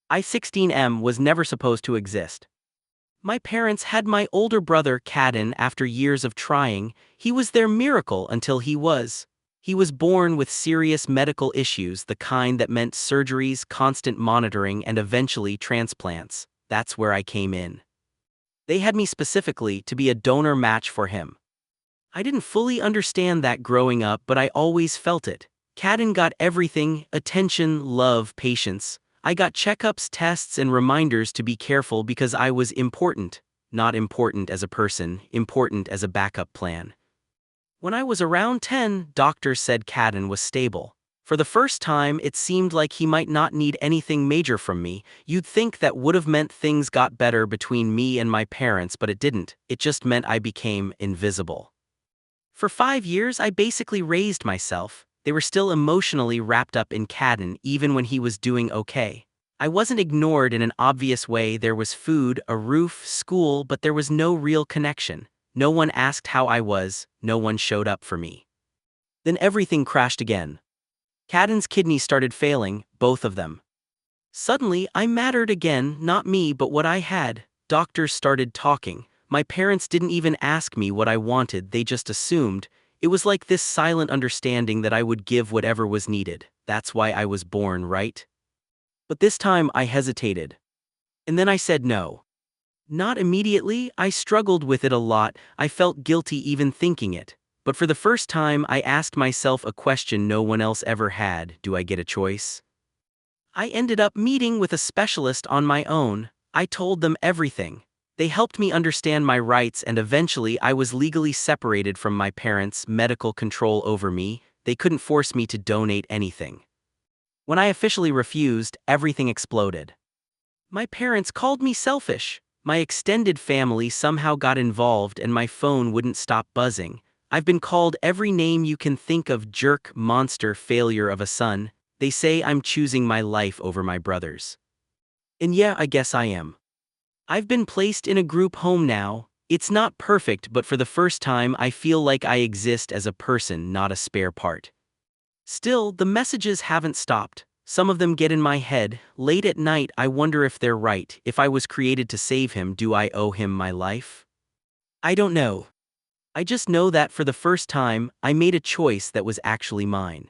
I-16M was never supposed to exist. My parents had my older brother Caden after years of trying. He was their miracle until he was. He was born with serious medical issues, the kind that meant surgeries, constant monitoring, and eventually transplants. That's where I came in. They had me specifically to be a donor match for him. I didn't fully understand that growing up, but I always felt it. Caden got everything: attention, love, patience. I got checkups, tests, and reminders to be careful because I was important. Not important as a person, important as a backup plan. When I was around 10, doctors said Caden was stable. For the first time, it seemed like he might not need anything major from me. You'd think that would have meant things got better between me and my parents, but it didn't. It just meant I became invisible. For 5 years, I basically raised myself. They were still emotionally wrapped up in Caden even when he was doing okay. I wasn't ignored in an obvious way. There was food, a roof, school, but there was no real connection. No one asked how I was, no one showed up for me. Then everything crashed again. Caden's kidneys started failing, both of them. Suddenly, I mattered again, not me but what I had. Doctors started talking. My parents didn't even ask me what I wanted, they just assumed. It was like this silent understanding that I would give whatever was needed. That's why I was born, right? But this time I hesitated. And then I said no. Not immediately, I struggled with it a lot. I felt guilty even thinking it. But for the first time, I asked myself a question no one else ever had: do I get a choice? I ended up meeting with a specialist on my own. I told them everything. They helped me understand my rights, and eventually I was legally separated from my parents' medical control over me. They couldn't force me to donate anything. When I officially refused, everything exploded. My parents called me selfish. My extended family somehow got involved and my phone wouldn't stop buzzing. I've been called every name you can think of: jerk, monster, failure of a son. They say I'm choosing my life over my brother's. And yeah, I guess I am. I've been placed in a group home now. It's not perfect, but for the first time I feel like I exist as a person, not a spare part. Still, the messages haven't stopped. Some of them get in my head. Late at night, I wonder if they're right. If I was created to save him, do I owe him my life? I don't know. I just know that for the first time, I made a choice that was actually mine.